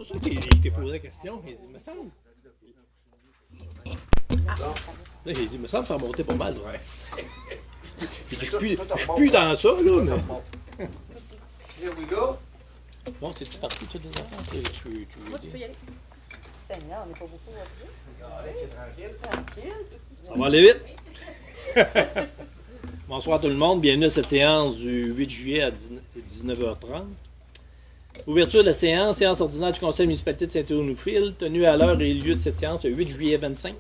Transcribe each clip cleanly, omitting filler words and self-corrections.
pour ça qu'il t'ai posé la question. Il dit, me semble. Là, j'ai dit, me semble que ça a monté pas mal. Ouais. Je suis plus dans ça, là. Mais... Here we go. Bon, t'es-tu parti, toi, des enfants? Moi, tu peux y aller. Seigneur, on n'est pas beaucoup à dire. C'est tranquille. Tranquille. Ça va aller vite. Bonsoir tout le monde. Bienvenue à cette séance du 8 juillet à 19h30. Ouverture de la séance ordinaire du Conseil municipalité de Saint-Théophile, tenue à l'heure et lieu de cette séance le 8 juillet 25.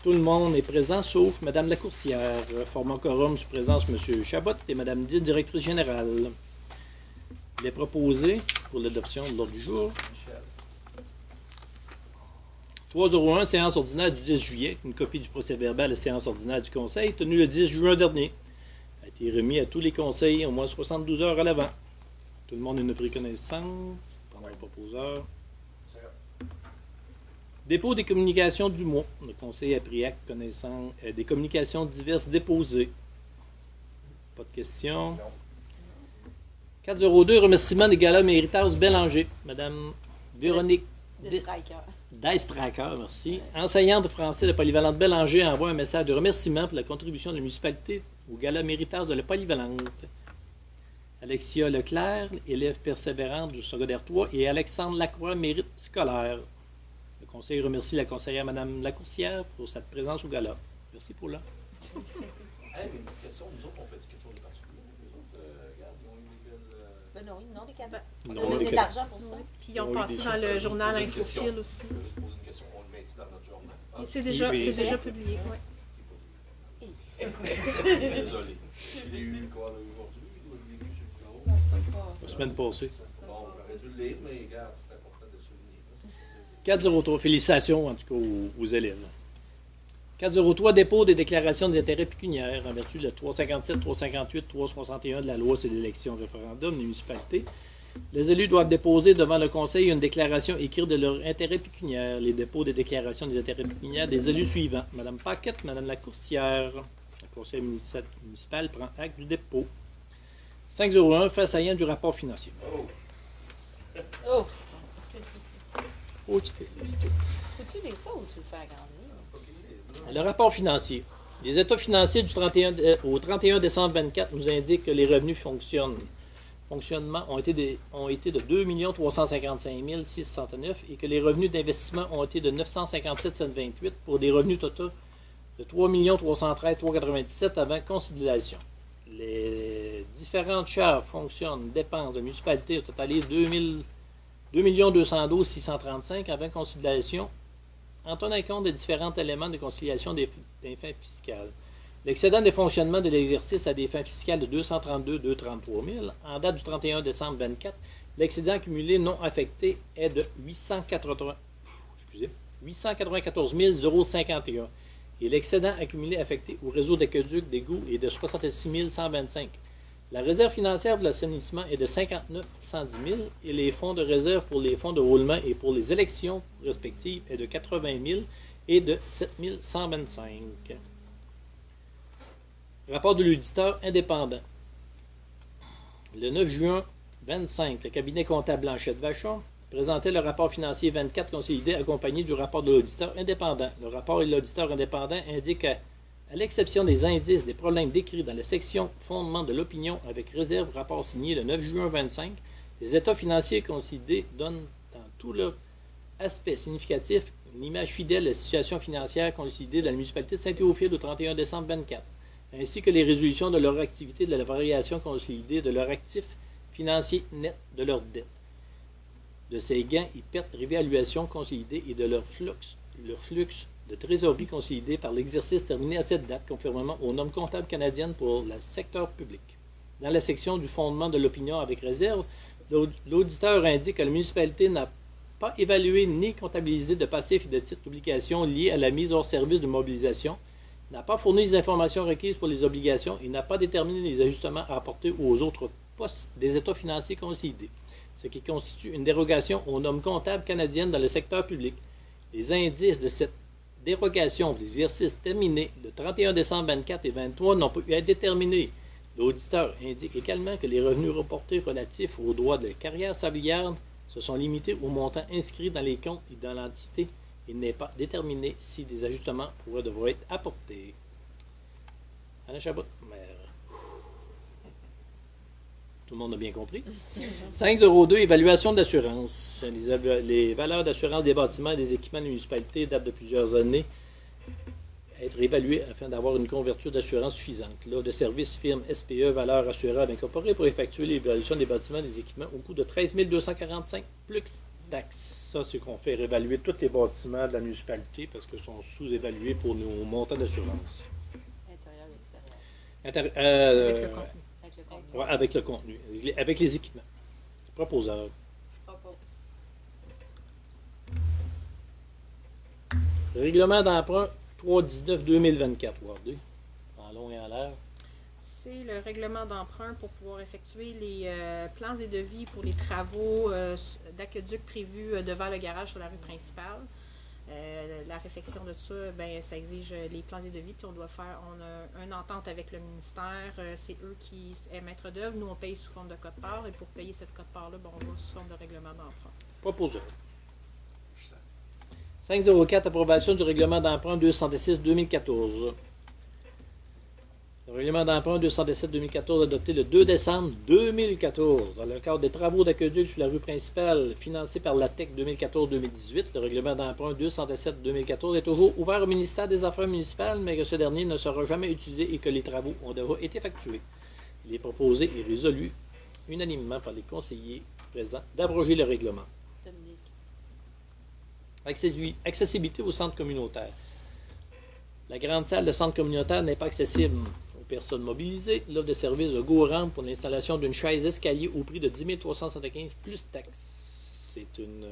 Tout le monde est présent, sauf Mme Lacourcière, formant quorum sous présence de M. Chabot et Mme Dill, directrice générale. Il est proposé pour l'adoption de l'ordre du jour. 301, séance ordinaire du 10 juillet, une copie du procès-verbal de séance ordinaire du Conseil, tenue le 10 juin dernier. A été remis à tous les conseils au moins 72 heures à l'avant. Tout le monde a une pris connaissance. Prendra le proposeur. Dépôt des communications du mois. Le Conseil a pris acte connaissance des communications diverses déposées. Pas de questions. 402, remerciement des galas Méritage Bélanger. Madame Véronique Deistracker, merci. Enseignante de français de la polyvalente Bélanger envoie un message de remerciement pour la contribution de la municipalité au gala Méritage de la polyvalente. Alexia Leclerc, élève persévérante du secondaire 3, et Alexandre Lacroix, mérite scolaire. Le conseil remercie la conseillère Mme Lacourcière pour sa présence au gala. Merci pour là. Hey, mais une petite question, nous autres, on fait quelque chose de particulier. Nous autres, regarde, ils ont eu des belles. Ben non, ils n'ont des cadeaux. Ben, On a donné de l'argent pour ça. Puis ils ont Oui, passé des dans le choses. journal Je pose une Infofil aussi. Je veux juste poser une question, on le maintient dans notre journal. Et c'est déjà, oui. c'est déjà publié, oui. Désolé. Je l'ai eu quoi là, aujourd'hui? Je l'ai vu sur le bureau. Non, c'est pas La ça. semaine passée. Bon, j'aurais dû le lire, mais regarde, c'est important de le souligner. C'est ça que je veux dire. 403, félicitations en tout cas aux élèves. 403, dépôt des déclarations d'intérêt pécuniaires en vertu de 357, 358, 361 de la loi sur l'élection référendum des municipalités. Les élus doivent déposer devant le conseil une déclaration écrite de leur intérêt pécuniaire. Les dépôts des déclarations des intérêts pécuniaires des élus suivants. Mme Paquette, Mme Lacourcière. Le conseil municipal prend acte du dépôt. 501, fait saillant du rapport financier. Oh! Oh, tu fais liste. Faut-tu lire ça ou tu le fais à grande ligne? Le rapport financier. Les états financiers du 31, au 31 décembre 24 nous indiquent que les revenus fonctionnement ont été de 2 355 669 et que les revenus d'investissement ont été de 957 728 pour des revenus totaux de 3 313 397 avant conciliation. Les différentes charges, fonctions, dépenses de municipalité ont totalé 2 212 635 avant conciliation en tenant compte des différents éléments de conciliation des fins fiscales. L'excédent des fonctionnements de l'exercice à des fins fiscales de 232 233 000, en date du 31 décembre 24, l'excédent cumulé non affecté est de 894 051 et l'excédent accumulé affecté au réseau d'aqueducs, d'égouts est de 66 125. La réserve financière de l'assainissement est de 59 110 000 et les fonds de réserve pour les fonds de roulement et pour les élections respectives est de 80 000 et de 7 125. Rapport de l'auditeur indépendant. Le 9 juin 25, le cabinet comptable Blanchette-Vachon présentait le rapport financier 24 consolidé accompagné du rapport de l'auditeur indépendant. Le rapport de l'auditeur indépendant indique à l'exception des indices des problèmes décrits dans la section fondement de l'opinion avec réserve rapport signé le 9 juin 25, les états financiers consolidés donnent dans tout leur aspect significatif une image fidèle de la situation financière consolidée de la municipalité de Saint-Théophile au 31 décembre 24, ainsi que les résolutions de leur activité de la variation consolidée de leur actif financier net de leurs dettes, de ces gains et pertes réévaluation consolidée et de leur flux de trésorerie consolidé par l'exercice terminé à cette date, conformément aux normes comptables canadiennes pour le secteur public. Dans la section du fondement de l'opinion avec réserve, l'auditeur indique que la municipalité n'a pas évalué ni comptabilisé de passifs et de titres d'obligation liés à la mise hors service de mobilisation, n'a pas fourni les informations requises pour les obligations et n'a pas déterminé les ajustements à apporter aux autres postes des états financiers consolidés, ce qui constitue une dérogation aux normes comptables canadiennes dans le secteur public. Les indices de cette dérogation pour l'exercice terminé le 31 décembre 24 et 23 n'ont pas pu être déterminés. L'auditeur indique également que les revenus reportés relatifs aux droits de carrière sablière se sont limités au montant inscrit dans les comptes et dans l'entité. Il n'est pas déterminé si des ajustements pourraient devoir être apportés. Alain Chabot, maire. Tout le monde a bien compris. 5,02, évaluation d'assurance. Les valeurs d'assurance des bâtiments et des équipements de municipalité datent de plusieurs années. Être évaluées afin d'avoir une couverture d'assurance suffisante. L'offre de service firme SPE, valeur assurable incorporée pour effectuer l'évaluation des bâtiments et des équipements au coût de 13 245 plus taxes. Ça, c'est qu'on fait réévaluer tous les bâtiments de la municipalité parce qu'ils sont sous-évalués pour nos montants d'assurance. Intérieur et extérieur. Avec le contenu. Avec le contenu. Ouais, avec le contenu, avec les équipements. Proposeur. Propose. Règlement d'emprunt 319-2024. Regardez. En long et en l'air. C'est le règlement d'emprunt pour pouvoir effectuer les plans et devis pour les travaux d'aqueduc prévus devant le garage sur la rue principale. La réflexion de tout ça, ben, ça exige les plans et devis, puis on a une entente avec le ministère, c'est eux qui est maître d'œuvre, nous on paye sous forme de quote-part, et pour payer cette quote-part-là, ben, on va sous forme de règlement d'emprunt. Proposeur. Justin. 504, approbation du règlement d'emprunt 216-2014. Le règlement d'emprunt 217-2014 adopté le 2 décembre 2014 dans le cadre des travaux d'aqueduc sur la rue principale financés par l'ATEC 2014-2018. Le règlement d'emprunt 217-2014 est toujours ouvert au ministère des Affaires municipales, mais que ce dernier ne sera jamais utilisé et que les travaux ont déjà été effectués. Il est proposé et résolu unanimement par les conseillers présents d'abroger le règlement. Dominique. Accessibilité au centre communautaire. La grande salle de centre communautaire n'est pas accessible aux personnes mobilisées. L'offre de service de GoRamp pour l'installation d'une chaise escalier au prix de 10 375 plus taxes. C'est une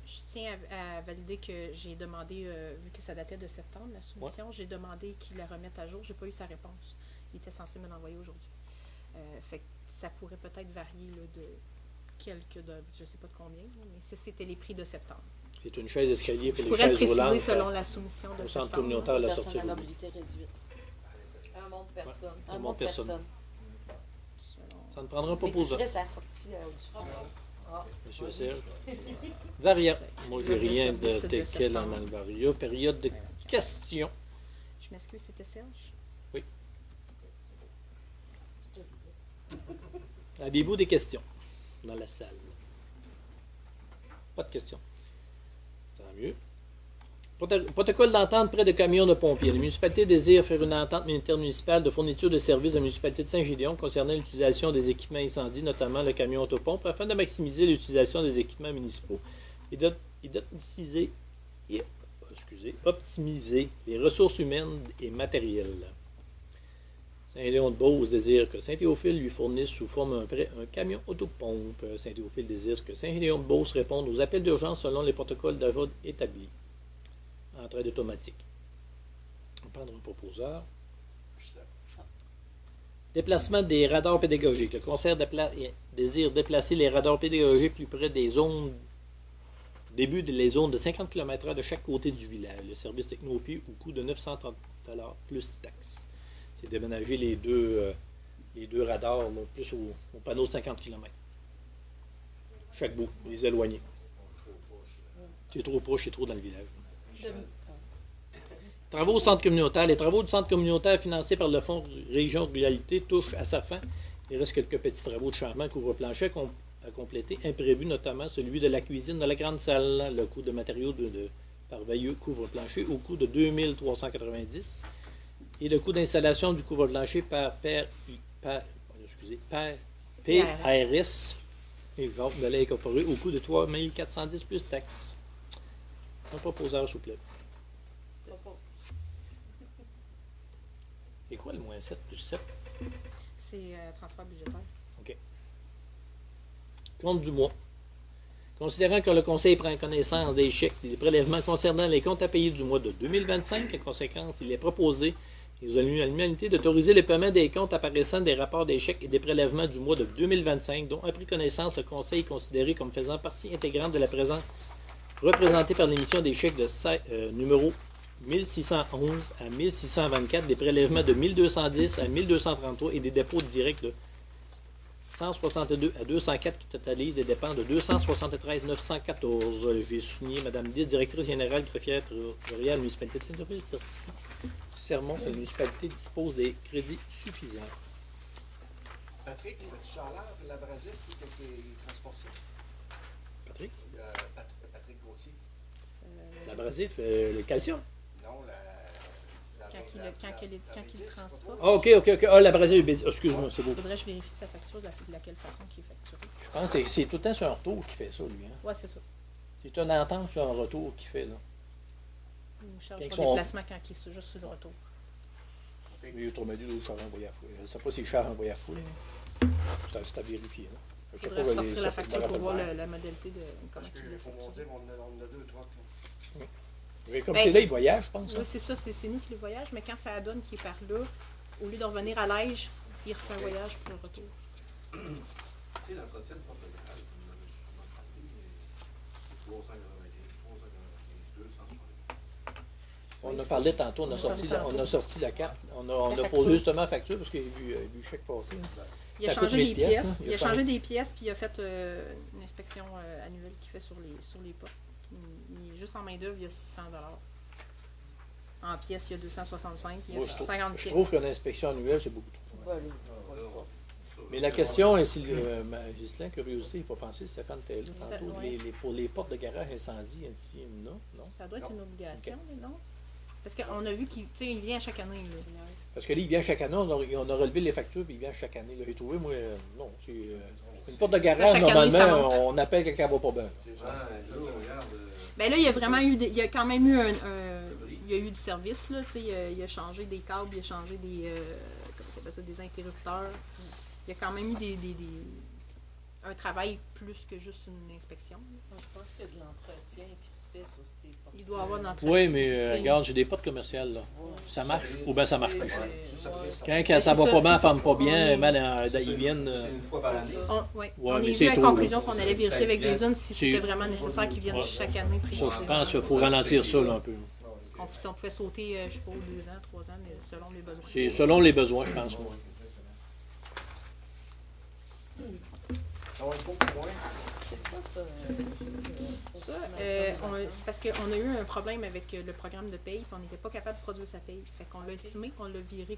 Je tiens à valider que j'ai demandé, vu que ça datait de septembre, la soumission, j'ai demandé qu'il la remette à jour. Je n'ai pas eu sa réponse. Il était censé me l'envoyer aujourd'hui. Fait que ça pourrait peut-être varier là, de je ne sais pas de combien, là, mais c'était les prix de septembre. C'est une chaise escalier pour Je les pourrais le chaises préciser roulantes selon la soumission de au centre septembre. communautaire à la Personne sortie à de mobilité réduite. Un monde de personnes. Un Un bon monde de personne. personnes. Selon- Ça ne prendra pas Mais pour qui ça. serait sa sortie au-dessus. Ah. Monsieur Serge. Varia. Moi, j'ai Le rien service de de tel en septembre. Alvaria. Période de questions. Je m'excuse, c'était Serge? Avez-vous des questions dans la salle? Pas de questions. Tant mieux. Protocole d'entente près de camions de pompiers. La municipalité désire faire une entente intermunicipale de fourniture de services de la municipalité de Saint-Gédéon concernant l'utilisation des équipements incendies, notamment le camion autopompe, afin de maximiser l'utilisation des équipements municipaux et optimiser les ressources humaines et matérielles. Saint-Léon-de-Beauce désire que Saint-Théophile lui fournisse sous forme un prêt un camion autopompe. Saint-Théophile désire que Saint-Léon-de-Beauce réponde aux appels d'urgence selon les protocoles d'achat établis. Entraide automatique. On va prendre un proposeur. Justin. Déplacement des radars pédagogiques. Le conseil désire déplacer les radars pédagogiques plus près des zones début des zones de 50 km/h de chaque côté du village. Le service Technopied au coût de 930 $ plus taxes. C'est déménager les deux radars là, plus au panneau de 50 km. Chaque bout, les éloigner. C'est trop proche, c'est trop dans le village. Travaux au centre communautaire. Les travaux du centre communautaire financés par le Fonds Région Ruralité touchent à sa fin. Il reste quelques petits travaux de changement couvre-plancher à compléter, imprévus notamment celui de la cuisine de la grande salle. Le coût de matériaux par Veilleux couvre-plancher au coût de 2 390 et le coût d'installation du couvre-plancher par PRS et vente de lait incorporé au coût de 3 410 plus taxes. Un proposeur, s'il vous plaît. C'est quoi le moins 7 plus 7? C'est transfert budgétaire. OK. Compte du mois. Considérant que le Conseil prend connaissance des chèques et des prélèvements concernant les comptes à payer du mois de 2025, en conséquence, il est proposé à l'unanimité d'autoriser le paiement des comptes apparaissant des rapports des chèques et des prélèvements du mois de 2025, dont a pris connaissance le Conseil considéré comme faisant partie intégrante de la présente, représentée par l'émission des chèques de numéro 1611 à 1624, des prélèvements de 1210 à 1233 et des dépôts directs de 162 à 204 qui totalise des dépenses de 273 914. J'ai signé Mme Dill, directrice générale greffière territoriale municipalité de Saint-Aurélie, certifié. Sermon que la municipalité dispose des crédits suffisants. Patrick, fais-tu chaleur l'abrasif qui transporte ça? Patrick, Patrick Gauthier. l'abrasif, le calcium. Non, Quand il le transporte. Ah, ok. Ah, l'abrasif, excuse-moi, c'est beau. Faudrait que je vérifie sa facture de laquelle façon qu'il est facturé. Je pense que c'est tout le temps sur un retour qui fait ça, lui. Hein? Ouais, c'est ça. C'est une entente sur un retour qu'il fait, là. Il charge Quand pour ils sont- déplacement quand il est juste sur le retour. Mais autrement dit, il charge un voyage fou. Je ne sais pas s'il charge un voyage fou. C'est à vérifier. Là. Je Il sais faudrait pas, sortir les- la facture pour voir rappelle la modalité de comment Parce il qu'il l'a faut facturé. dire, on a 2 trucks. Là. Mais comme Ben, c'est là, il voyage, je pense. Oui, c'est ça, c'est nous qui le voyage, mais quand ça donne qu'il est par là, au lieu de revenir à Liège, il refait un voyage pour le retour. Tu sais, l'entretien de porte de garage, vous en avez sûrement parlé, mais 390, 260. On a parlé tantôt, on a sorti la carte. On a facture. posé justement la facture parce qu'il y a eu le chèque passer. Il a Ça coûte changé 1000 des pièces, là. il a changé des pièces, puis il a fait une inspection annuelle qu'il fait sur les portes. Juste en main-d'œuvre, il y a 600 $. En pièces, il y a 265, il y Moi, a je trouve- 50 je pièces. trouve qu'une inspection annuelle, c'est beaucoup trop. Ouais, lui. Mais la question est si, Ghislain, curiosité, il faut penser, Stéphane était là Ça, tantôt, ouais. pour les portes de garage incendie, non? Ça doit être une obligation, mais non? Parce qu'on a vu qu'il il vient chaque année. Là. Parce que là, il vient chaque année, on a relevé les factures, puis il vient chaque année. Là. J'ai trouvé, moi, non, c'est une porte de garage, Chaque année, ça normalement, monte. on appelle quelqu'un qui va pas bien. C'est genre, regarde. Ben là, il y a vraiment eu, il y a quand même eu il y a eu du service, là, il a changé des câbles, il a changé des, comment on appelle ça, des interrupteurs. Il y a quand même eu un travail plus que juste une inspection. Je pense qu'il y a de l'entretien qui se fait sur ces portes. Il doit y avoir de l'entretien. Oui, mais T'sais, regarde, j'ai des portes commerciales, là. Ça marche ou bien ça marche pas. Ça Quand ça va c'est pas ça. bien, ça ferme pas On bien, est- ils viennent. C'est une fois par année. Ouais, on mais est c'est venu à trop, la conclusion là. qu'on allait vérifier avec Jason si C'est- c'était vraiment nécessaire qu'ils viennent Ouais. chaque année Ça, précisément. je pense qu'il faut ralentir ça, là, un peu. Si on pouvait sauter, je sais pas, 2 ans, 3 ans, mais selon les besoins. C'est selon les besoins, je pense, moi. Ça va être beaucoup moins. C'est quoi ça? Ça, c'est parce qu'on a eu un problème avec le programme de paye, puis on n'était pas capable de produire sa paye. Fait qu'on l'a estimé, on l'a viré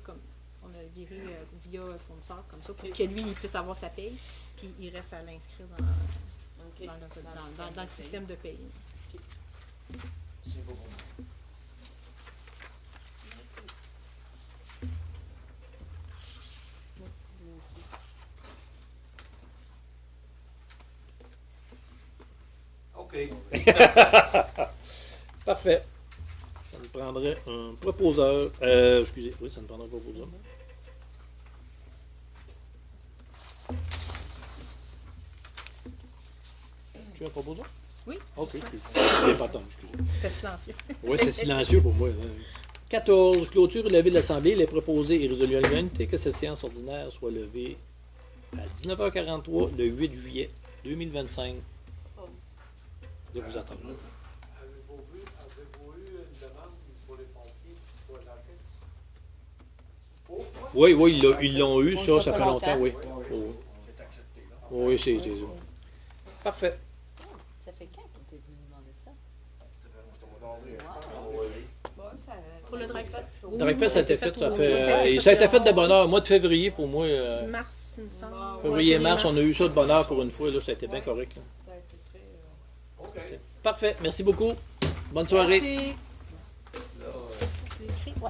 via fournisseur comme ça, pour que lui, il puisse avoir sa paye, puis il reste à l'inscrire dans le système de paye. C'est beaucoup moins. OK. Parfait. Ça nous prendrait un proposeur. Excusez, oui, ça nous prendrait un proposeur. Tu as un proposeur? Oui. Ok, juste là. excusez. Je l'ai pas entendu, excusez. C'était silencieux. Oui, c'est silencieux pour moi. 14. Clôture levée de l'Assemblée. Il est proposé et résolu à l'unanimité que cette séance ordinaire soit levée à 19h43 le 8 juillet 2025. De vous attendre. Avez-vous eu une demande pour les pompiers pour l'orchestre? Oui, ils l'ont eu, Oui, ça fait longtemps, oui. Oui, C'est accepté, là. oui, c'est ça. Parfait. Ça fait quand qu'il était venu demander ça? Ça fait longtemps, au mois d'avril, je pense. Pour le Dragfest. Le Dragfest, ça a été fait, ça au- fait, ça a été fait de bonne heure. Mois de février, pour moi, Mars, il me semble. février-mars, on a eu ça de bonne heure pour une fois, là, ça a été bien correct. Là. Ça a été très... OK. Parfait, merci beaucoup. Bonne soirée. Merci. Je l'ai écrit. Ouais.